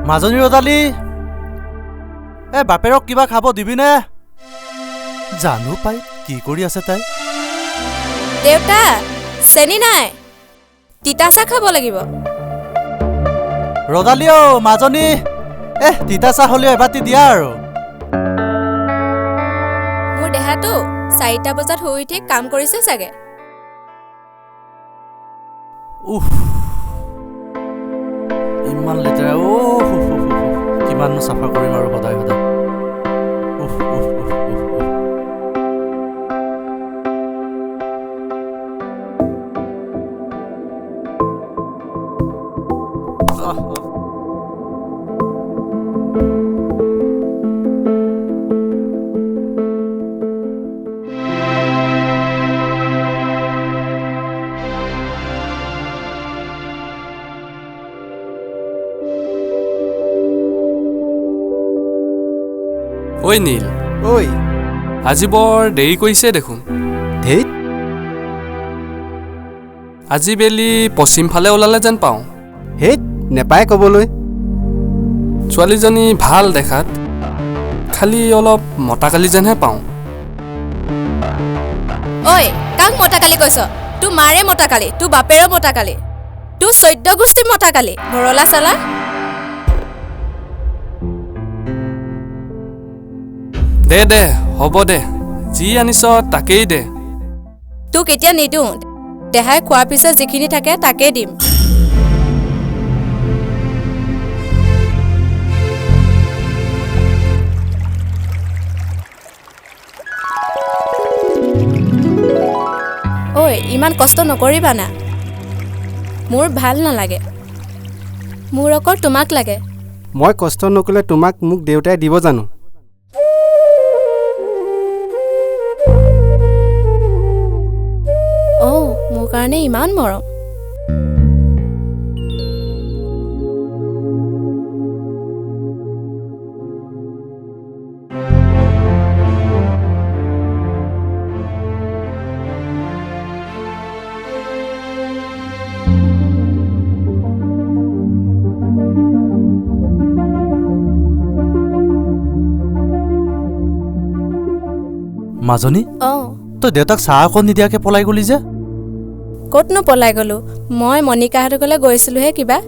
মাজনী ৰদালি এ বাপেৰক কিবা খাব দিবিনে জানো পাই কি কৰি আছে তাই দেউতা চেনি নাই তিতাচা খাব লাগিব ৰদালি ও মাজনী তিতাচা হলিও এবাতি দিয়া আৰু মোৰ দেহাটো 4টা বজাত হৈ উঠি কাম কৰিছে চাগে ইমান লেতেৰা কিমান চাফা কৰিম আৰু সদায় সদায় ঐ নীল ঐ আজি বৰ দেৰি কৰিছে দেখোন ধেইত আজি বেলি পশ্চিম ফালে ওলালে যেন পাওঁ হেইত নেপায় ক'বলৈ ছোৱালীজনী ভাল দেখাত খালি অলপ মতাকালি যেনহে পাওঁ ঐ কাক মতাকালি কৈছ তোৰ মাৰে মতাকালি তোৰ বাপেৰে মতাকালি তোৰ 14 গোষ্ঠী মতাকালি ভৰলা চালা দে হ'ব দে যি আনিছ তাকেই দে তোক এতিয়া নিদিওঁ দেহাই খোৱাৰ পিছত যিখিনি থাকে তাকেই দিম ঐ ইমান কষ্ট নকৰিবা না মোৰ ভাল নালাগে মোৰ অকল তোমাক লাগে মই কষ্ট নকৰিলে তোমাক মোক দেউতাই দিব জানো মোৰ কাৰণে ইমান মৰম মাজনী তই দেউতাক চাহ অকণ নিদিয়াকে পলাই গলি যে ক'তনো পলাই গলো মই মনিকাহঁতৰ ঘৰলৈ গৈছিলোহে কিবা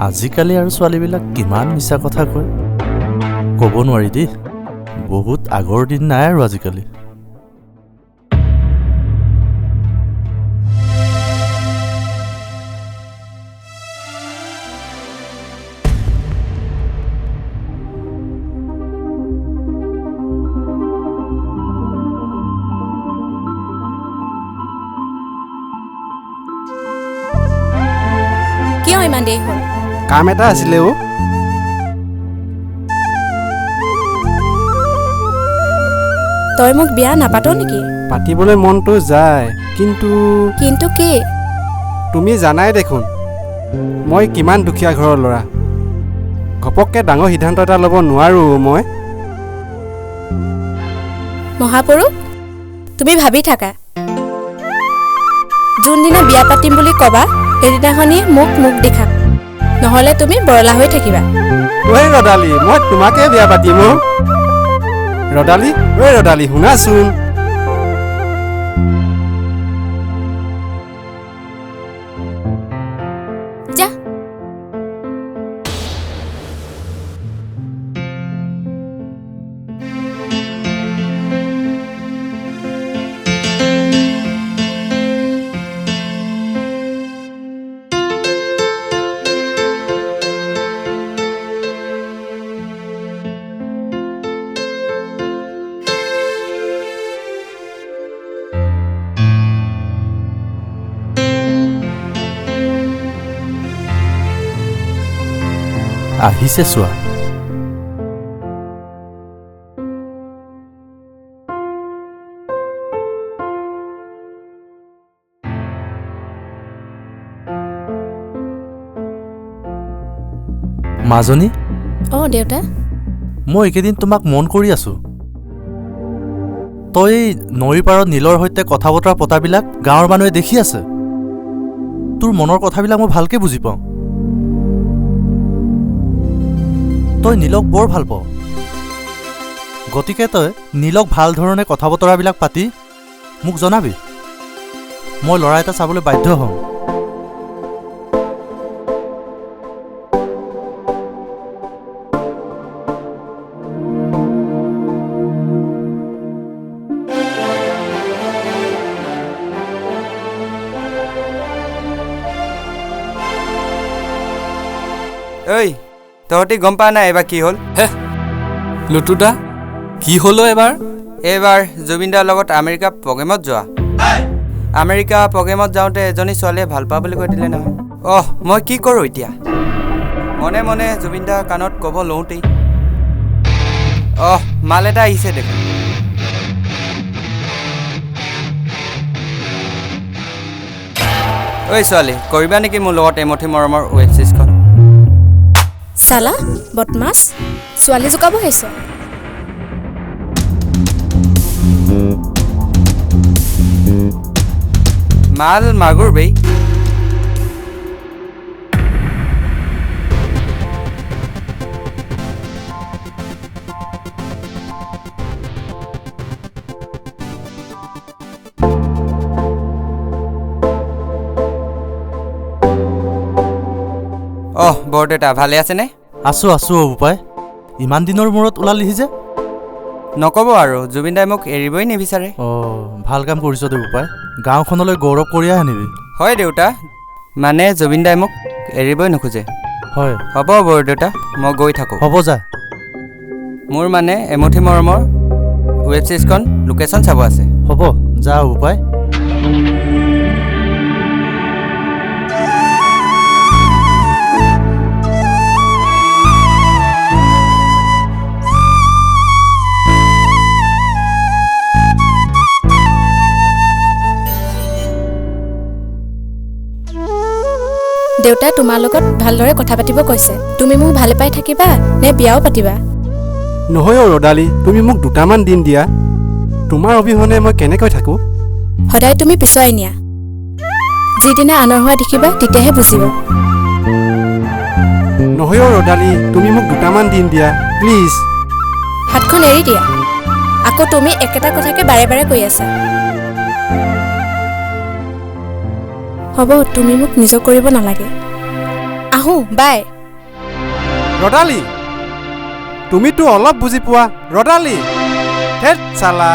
আজিকালি আৰু ছোৱালীবিলাক কিমান মিছা কথা কয় ক'ব নোৱাৰি দেই বহুত আগৰ দিন নাই আৰু আজিকালি কিয় ইমান দেৰি হ'ল কাম এটা আছিলে তই মোক বিয়া নাপাত নেকি পাতিবলৈ মনটো যায় কিন্তু কি তুমি জানাই দেখোন মই কিমান দুখীয়া ঘৰৰ ল'ৰা ঘপককে ডাঙৰ সিদ্ধান্ত এটা ল'ব নোৱাৰো মই মহাপুৰুষ তুমি ভাবি থাকা যোনদিনা বিয়া পাতিম বুলি কবা সেইদিনাখনি মোক দেখা নহলে তুমি বৰলা হৈ থাকিবা ঐ ৰদালি মই তোমাকে বিয়া পাতিম ৰদালি ঐ ৰদালি শুনাচোন যা আহিছে চোৱা মাজনী দেউতা মই একেদিন তোমাক মন কৰি আছো তই নৈৰ পাৰত নীলৰ সৈতে কথা বতৰা পতাবিলাক গাঁৱৰ মানুহে দেখি আছে। তোৰ মনৰ কথাবিলাক মই ভালকে বুজি পাওঁ। তই নীলক বৰ ভাল পাওঁ। গতিকে তই নীলক ভাল ধৰণে কথা বতৰাবিলাক পাতি মোক জনাবি। মই ল'ৰা এটা চাবলৈ বাধ্য হ'ম। ঐ তহঁতি গম পা নাই এবাৰ কি হ'ল? হে লুটুদা, কি হ'লো এবাৰ? এইবাৰ জুবিনদাৰ লগত আমেৰিকা প্ৰগ্ৰেমত যোৱা। আমেৰিকা প্ৰগ্ৰেমত যাওঁতে এজনী ছোৱালীয়ে ভাল পা বুলি কৈ দিলে নহয়। মই কি কৰোঁ এতিয়া? মনে মনে জুবিনদাৰ কাণত ক'ব লওঁতেই মাল এটা আহিছে দেখোন। ঐ ছোৱালী, কৰিবা নেকি মোৰ লগত এমুঠি মৰমৰ ৱেব ছিৰিজখন? চালা বদমাছ, ছোৱালী জোকাব আহিছ। মাল মাগুৰ বেই। বৰদেউতা ভালে আছেনে? আছো আছো বোপাই, ইমান দিনৰ মূৰত ওলালিহি যে? নক'ব আৰু, জুবিনদাই মোক এৰিবই নিবিচাৰে। ভাল কাম কৰিছ দে বোপাই, গাঁওখনলৈ গৌৰৱ কঢ়িয়াই আনিবি। হয় দেউতা, মানে জুবিনদাই মোক এৰিবই নোখোজে। হয় হ'ব বৰদেউতা, মই গৈ থাকোঁ। হ'ব যা। মোৰ মানে এমুঠি মৰমৰ ৱেব ছিৰিজখন লোকেশ্যন চাব আছে। হ'ব যা বোপাই। দেউতাই তোমাৰ লগত ভালদৰে কথা পাতিব কৈছে। তুমি মোক ভালে পাই থাকিবা নে বিয়াও পাতিবা? নহয় ৰদালি, তুমি মোক দুটামান দিন দিয়া। তোমাৰ অবিহনে মই কেনেকৈ থাকোঁ? সদায় তুমি পিছুৱাই নিয়া। যিদিনা আনৰ হোৱা দেখিবা তেতিয়াহে বুজিব। নহয় ৰদালি, তুমি মোক দুটামান দিন দিয়া প্লিজ। হাতখন এৰি দিয়া। আকৌ তুমি একেটা কথাকে বাৰে বাৰে কৈ আছা। হ'ব, তুমি মোক নিজৰ কৰিব নালাগে। আহোঁ, বাই। ৰদালি, তুমিতো অলপ বুজি পোৱা। ৰদালি, হেট চালা।